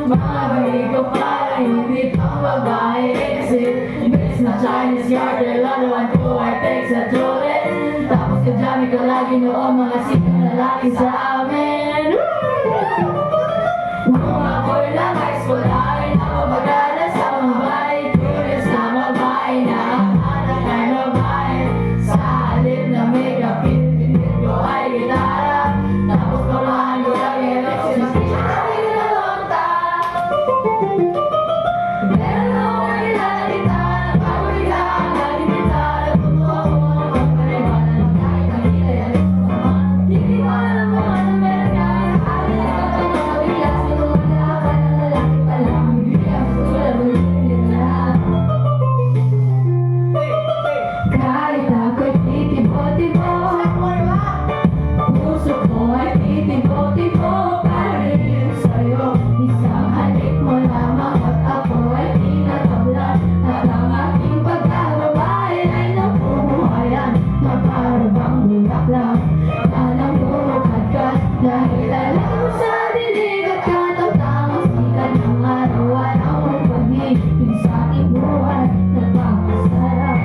Mga baligo para hindi pang babae exit. Imbes na Chinese garter, lalawan ko ay text sa Jordan. Tapos kadyami ka lagi noong mga sikang lalaki sa amin. Nung ako'y lang high school ay napabagala sa mga bahay. Curious na babae na ang anak ay babae. Sa halip na may kapit, pinit ko ay gitara. Tapos pamahan ko lang election na pinakawin na lonta. Pero ay lalita, napagalitan, nalimita. Natutuwa ko ng pagpaliwanan ng kahit ang hilay. Hindi ko alam kung ano meron ka. Sabi na ito ng mabiglas, sinumala ka ng lalaki pa lang. Hindi ang sulat, ulit na. Kahit ako'y titibo-tibo, puso ko ay titibo-tibo pa rin sa'yo. Isang halik mo lamang at ako ay tinatablan. At ang aking pagkababae ay napumuhayan na para bang bulaklak na namumukadkad. Dahil alam mo sa dilig at katang-tamang sikat ng araw-araw mong pag-ibig sa aking buhay. Nagpapasarap.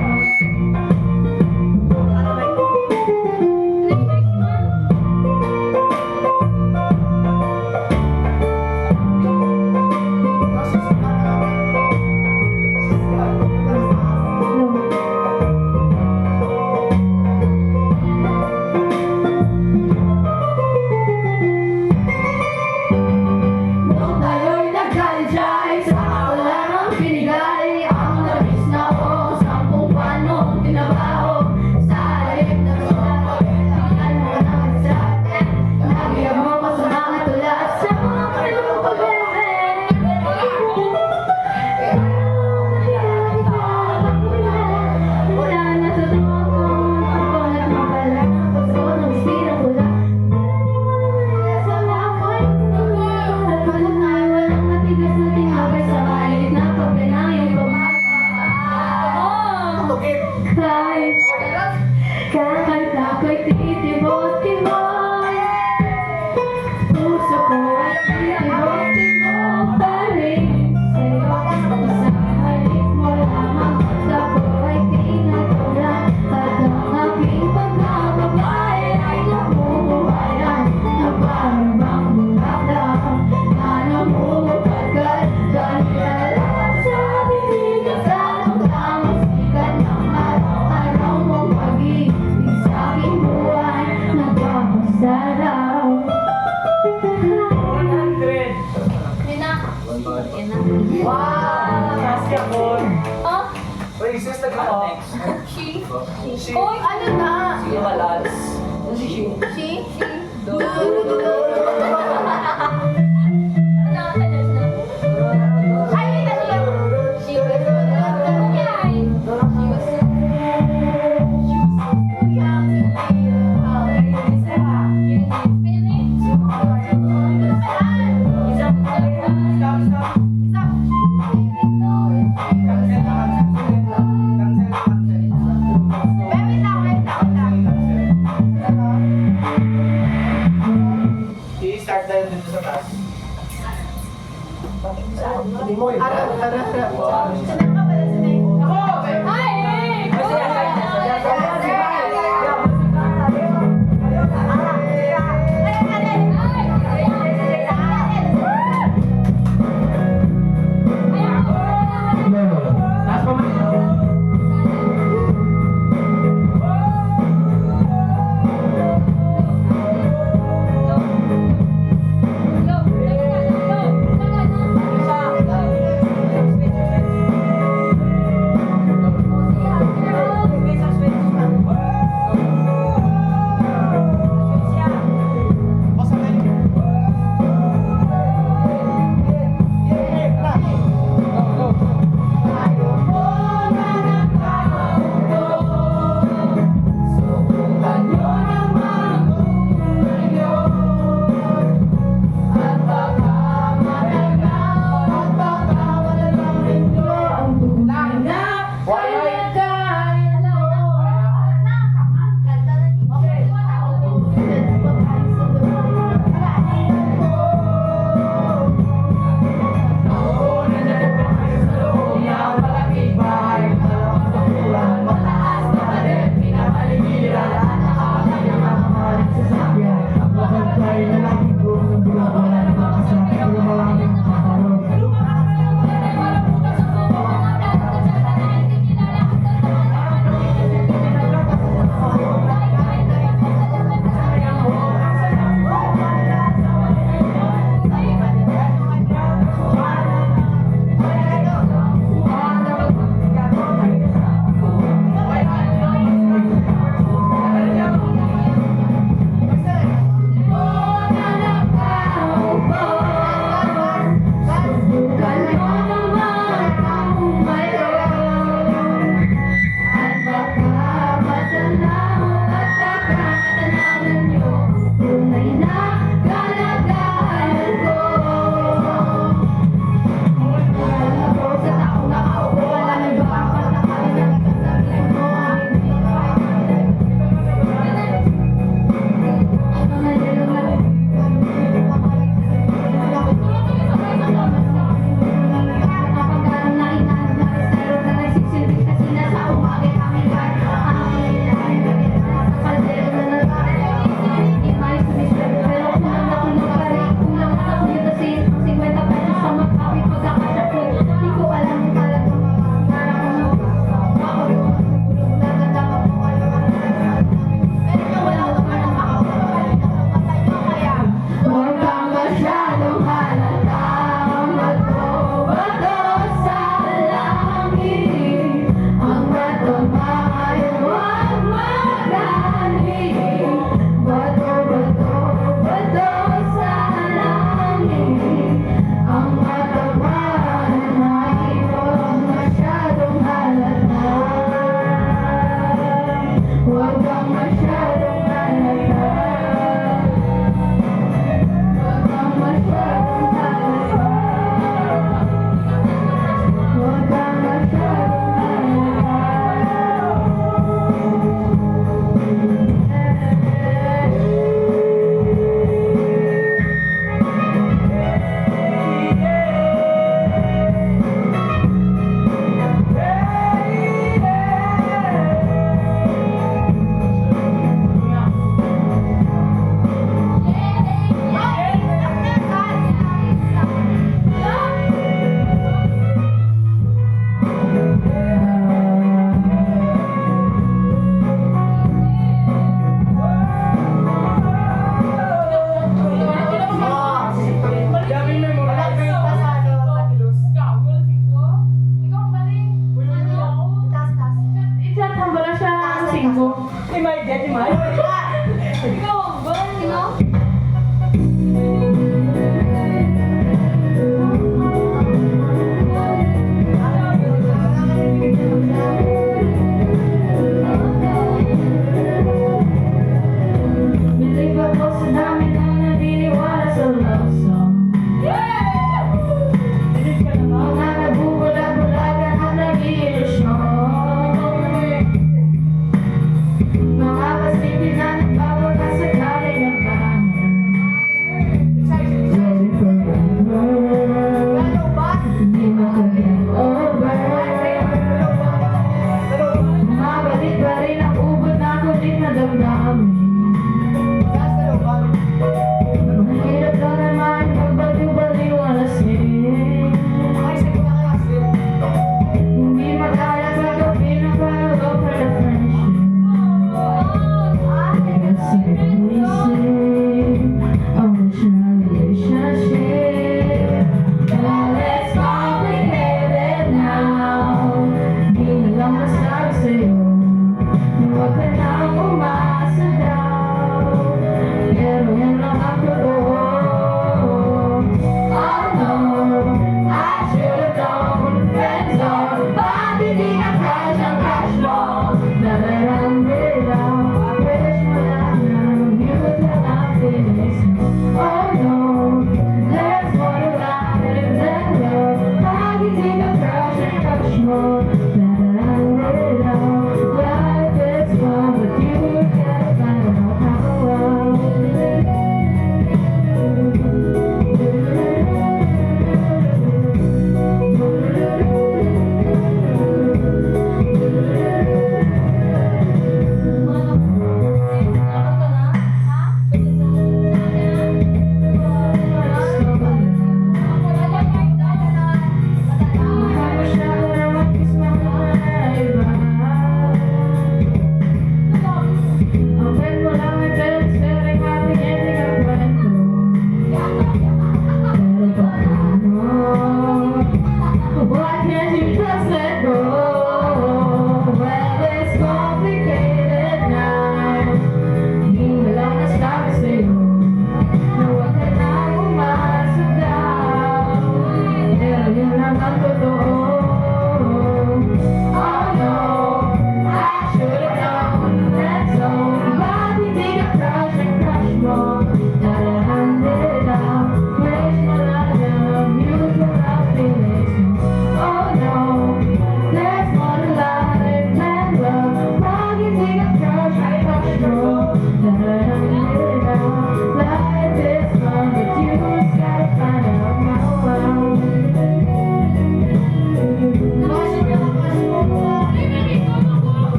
Nung tayo'y nagkalijay, sa wala nang pinigay. Ang labis na ako, 10 buwan mong tinabaho. Sa halip na masarap, tingnan mo na mag-strap. Nagyan mo pa sa mga tulas, sa mga kalong pag-bebe. Wala na sa tuwang ko, ang kulat mabala. Puso ng istira ko lang. Sa mga point, at walang tayo, walang matigas na tinapay sa maliit na pagpinang yung bumaba. Kahit ako'y titibo-tibo, puso ko ay titibo-tibo pa rin sa'yo. Isang halik mo lamang at ako ay tinatawlan. At ang aking pagkababae ay namumuhayan na parang bang bulaklak na namumukadkad. Dahil alam sa dilig at katang-tamang sikat ng araw-araw mong pag-ibig sa aking buhay. Nagpapasarap. Wow! Kasi ako. Oh, Wait, sis, nag-ako. she. She. Uy, ano na? Sige, malas. Si she. She? Do. Ay, hindi na siya. She was too young I-start tayo dito sa taas. Hindi mo eh. Sanay ka pala, sanay. Ay! Taas pa man. Go!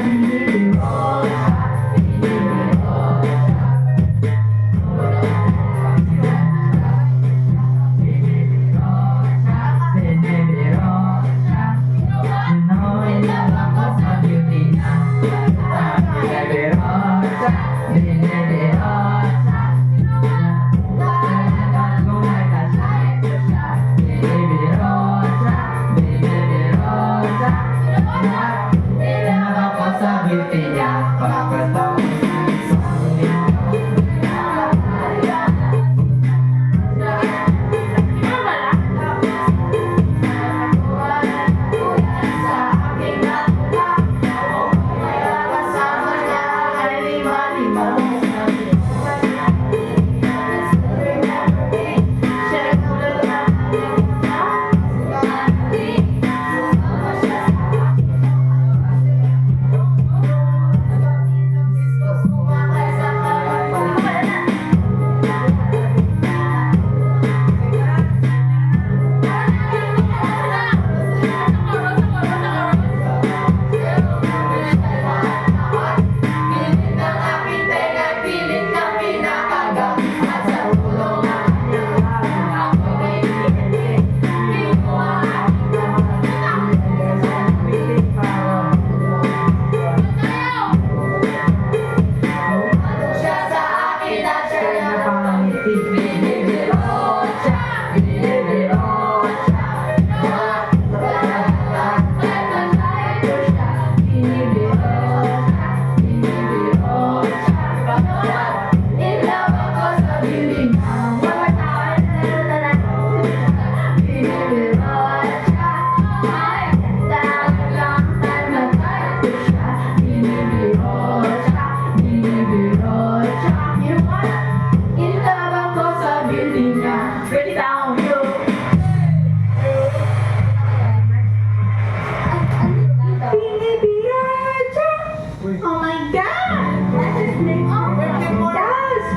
binibiro siya, binibiro siya. Binibiro siya. Inilabang ko sa beauty niya. Binibiro siya, binibiro siya. Talagang kumita siya. Binibiro siya, binibiro siya. Inilabang ko sa beauty niya. Pagkatapos ng isang linggo.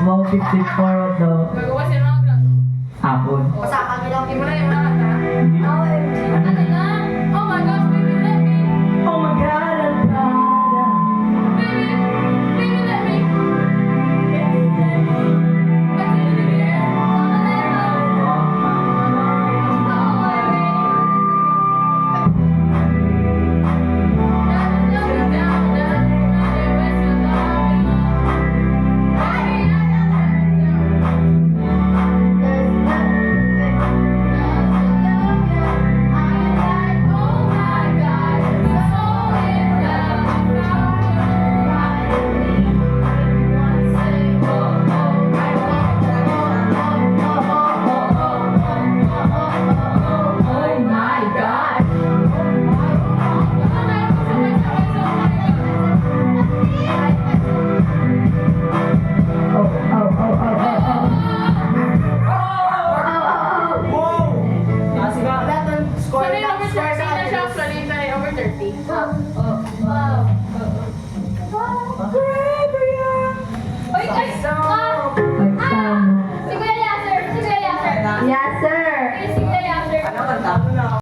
Wow, 54 of the